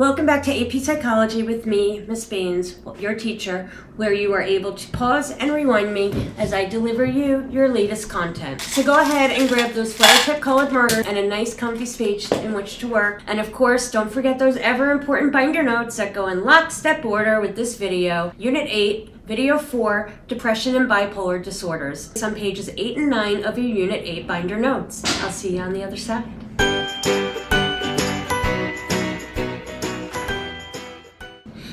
Welcome back to AP Psychology with me, Miss Baines, your teacher, where you are able to pause and rewind me as I deliver you your latest content. So go ahead and grab those flower tip colored markers and a nice comfy space in which to work. And of course, don't forget those ever important binder notes that go in lockstep order with this video. Unit 8, Video 4, Depression and Bipolar Disorders. It's on pages 8 and 9 of your Unit 8 binder notes. I'll see you on the other side.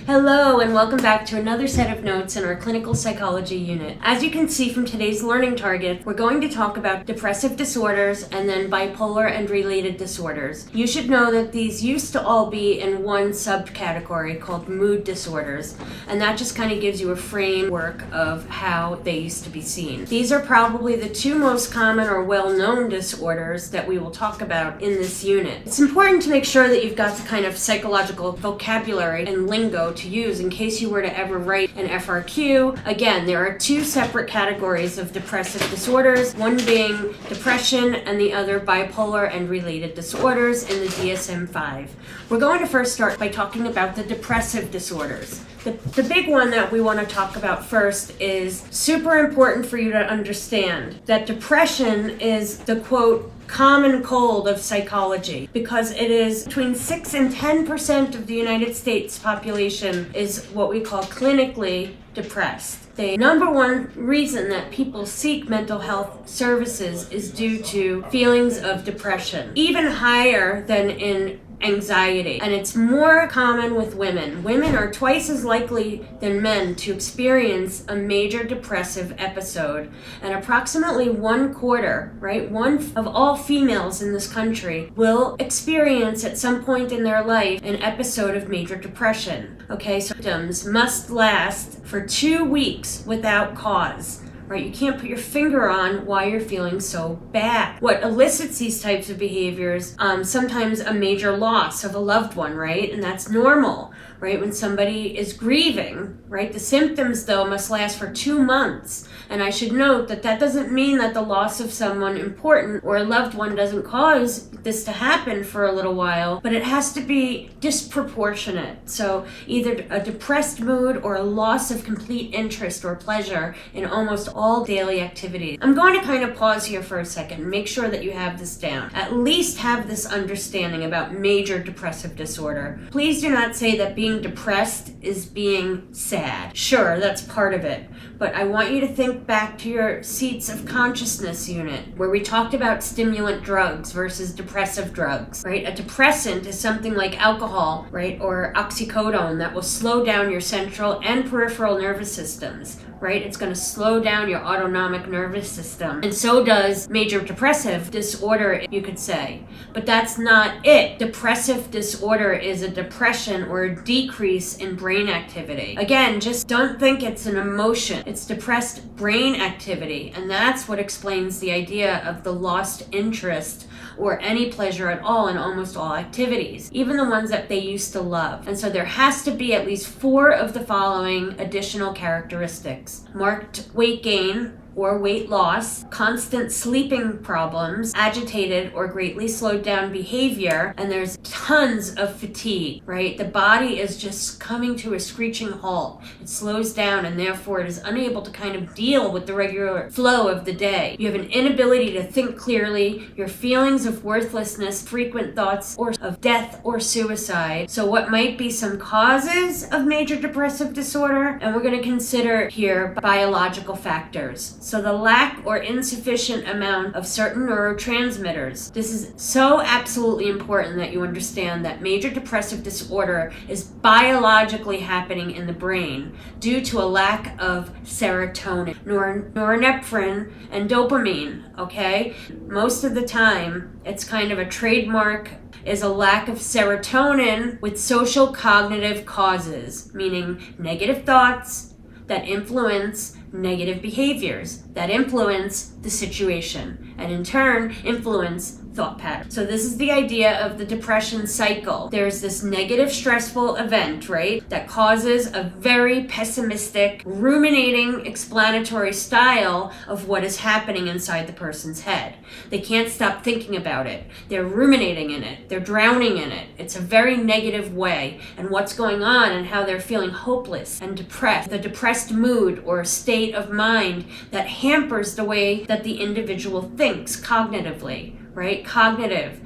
Hello and welcome back to another set of notes in our clinical psychology unit. As you can see from today's learning target, we're going to talk about depressive disorders and then bipolar and related disorders. You should know that these used to all be in one subcategory called mood disorders, and that just kind of gives you a framework of how they used to be seen. These are probably the two most common or well-known disorders that we will talk about in this unit. It's important to make sure that you've got the kind of psychological vocabulary and lingo to use in case you were to ever write an FRQ. Again, there are two separate categories of depressive disorders, one being depression and the other bipolar and related disorders in the DSM-5. We're going to first start by talking about the depressive disorders. The big one that we want to talk about first is super important for you to understand that depression is the quote common cold of psychology, because it is between 6 and 10% of the United States population is what we call clinically depressed. The number one reason that people seek mental health services is due to feelings of depression, even higher than in anxiety, and it's more common with women. Women are twice as likely than men to experience a major depressive episode, and approximately 1/4, right, one of all females in this country will experience at some point in their life an episode of major depression. Okay, so symptoms must last for 2 weeks without cause. Right, you can't put your finger on why you're feeling so bad. What elicits these types of behaviors, sometimes a major loss of a loved one, right? And that's normal, right? When somebody is grieving, right? The symptoms, though, must last for 2 months. And I should note that that doesn't mean that the loss of someone important or a loved one doesn't cause this to happen for a little while, but it has to be disproportionate. So either a depressed mood or a loss of complete interest or pleasure in almost all daily activities. I'm going to kind of pause here for a second and make sure that you have this down. At least have this understanding about major depressive disorder. Please do not say that being depressed is being sad. Sure, that's part of it. But I want you to think back to your seats of consciousness unit, where we talked about stimulant drugs versus depressive drugs, right? A depressant is something like alcohol, right, or oxycodone that will slow down your central and peripheral nervous systems, right? It's going to slow down your autonomic nervous system. And so does major depressive disorder, you could say. But that's not it. Depressive disorder is a depression or a decrease in brain activity. Again, just don't think it's an emotion. It's depressed brain activity. And that's what explains the idea of the lost interest or any pleasure at all in almost all activities, even the ones that they used to love. And so there has to be at least 4 of the following additional characteristics: marked weight gain or weight loss, constant sleeping problems, agitated or greatly slowed down behavior, and there's tons of fatigue, right? The body is just coming to a screeching halt. It slows down and therefore it is unable to kind of deal with the regular flow of the day. You have an inability to think clearly, your feelings of worthlessness, frequent thoughts or of death or suicide. So what might be some causes of major depressive disorder? And we're going to consider here biological factors. So the lack or insufficient amount of certain neurotransmitters. This is so absolutely important that you understand that major depressive disorder is biologically happening in the brain due to a lack of serotonin, norepinephrine, and dopamine, okay? Most of the time, it's kind of a trademark is a lack of serotonin with social cognitive causes, meaning negative thoughts that influence negative behaviors that influence the situation and in turn influence thought pattern. So this is the idea of the depression cycle. There's this negative stressful event, right, that causes a very pessimistic, ruminating, explanatory style of what is happening inside the person's head. They can't stop thinking about it. They're ruminating in it. They're drowning in it. It's a very negative way, and what's going on and how they're feeling hopeless and depressed. The depressed mood or state of mind that hampers the way that the individual thinks cognitively. Right? Cognitive.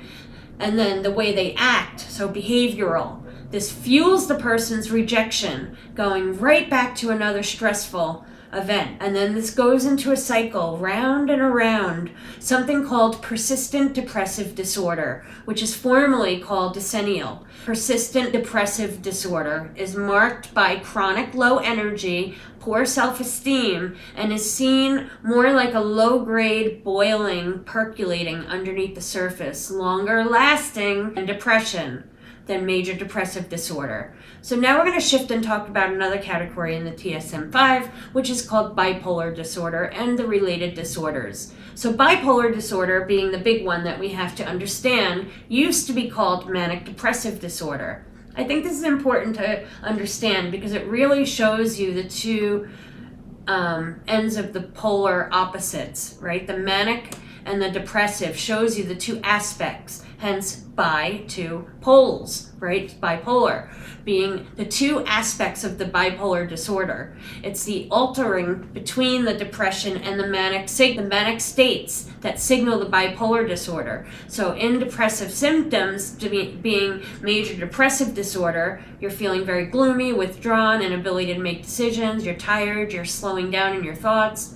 And then the way they act, so behavioral. This fuels the person's rejection, going right back to another stressful event. And then this goes into a cycle, round and around, something called persistent depressive disorder, which is formally called decennial. Persistent depressive disorder is marked by chronic low energy, poor self-esteem, and is seen more like a low-grade boiling, percolating underneath the surface, longer lasting than depression than major depressive disorder. So now we're going to shift and talk about another category in the DSM-5, which is called bipolar disorder and the related disorders. So bipolar disorder, being the big one that we have to understand, used to be called manic depressive disorder. I think this is important to understand because it really shows you the two ends of the polar opposites, right? The manic and the depressive shows you the two aspects, hence bi, two poles, right? Bipolar being the two aspects of the bipolar disorder. It's the altering between the depression and the manic states that signal the bipolar disorder. So in depressive symptoms, being major depressive disorder, you're feeling very gloomy, withdrawn, inability to make decisions, you're tired, you're slowing down in your thoughts,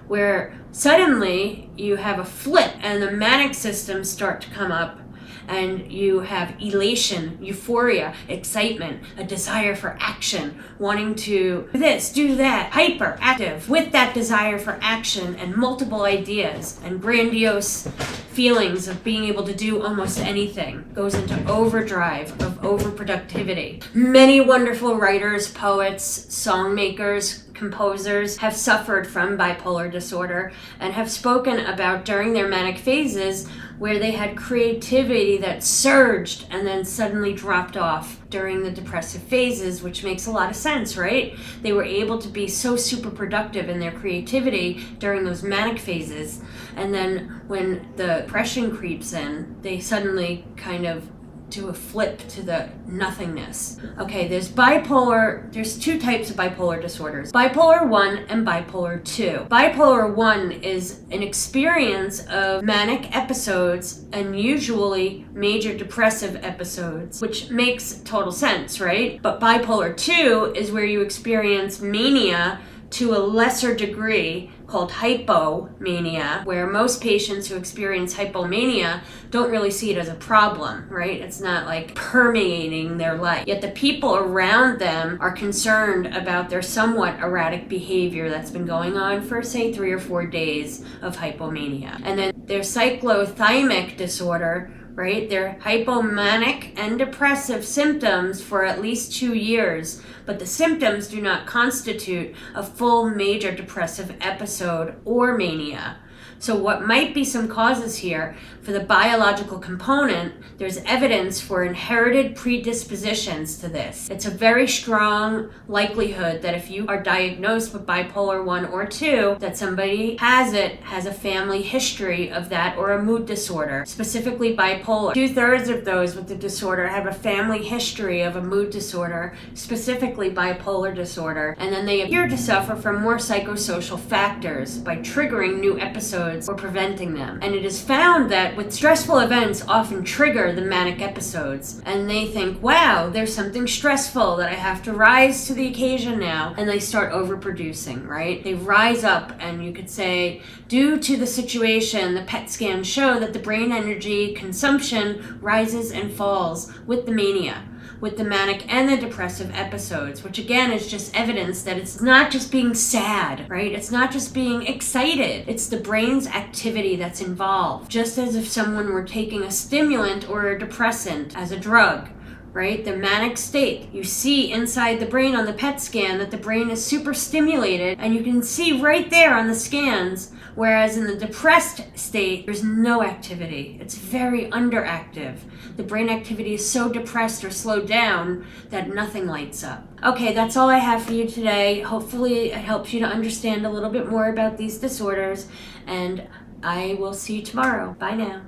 where suddenly you have a flip and the manic systems start to come up, and you have elation, euphoria, excitement, a desire for action, wanting to do this, do that, hyperactive with that desire for action and multiple ideas and grandiose feelings of being able to do almost anything. Goes into overdrive of overproductivity. Many wonderful writers, poets, songmakers, composers have suffered from bipolar disorder and have spoken about during their manic phases where they had creativity that surged and then suddenly dropped off during the depressive phases, which makes a lot of sense, right? They were able to be so super productive in their creativity during those manic phases, and then when the depression creeps in, they suddenly kind of do a flip to the nothingness. Okay, there's two types of bipolar disorders. Bipolar 1 and bipolar 2. Bipolar 1 is an experience of manic episodes and usually major depressive episodes, which makes total sense, right? But bipolar 2 is where you experience mania to a lesser degree, called hypomania, where most patients who experience hypomania don't really see it as a problem, right? It's not like permeating their life. Yet the people around them are concerned about their somewhat erratic behavior that's been going on for, say, 3 or 4 days of hypomania. And then their cyclothymic disorder, right? They're hypomanic and depressive symptoms for at least 2 years, but the symptoms do not constitute a full major depressive episode or mania. So what might be some causes here for the biological component, there's evidence for inherited predispositions to this. It's a very strong likelihood that if you are diagnosed with bipolar 1 or 2, that somebody has a family history of that or a mood disorder, specifically bipolar. 2/3 of those with the disorder have a family history of a mood disorder, specifically bipolar disorder, and then they appear to suffer from more psychosocial factors by triggering new episodes or preventing them. And it is found that with stressful events often trigger the manic episodes, and they think, wow, there's something stressful that I have to rise to the occasion now, and they start overproducing, right? They rise up, and you could say, due to the situation, the PET scans show that the brain energy consumption rises and falls with the mania, with the manic and the depressive episodes, which again is just evidence that it's not just being sad, right? It's not just being excited. It's the brain's activity that's involved, just as if someone were taking a stimulant or a depressant as a drug, right? The manic state. You see inside the brain on the PET scan that the brain is super stimulated, and you can see right there on the scans, whereas in the depressed state, there's no activity. It's very underactive. The brain activity is so depressed or slowed down that nothing lights up. Okay, that's all I have for you today. Hopefully it helps you to understand a little bit more about these disorders, and I will see you tomorrow. Bye now.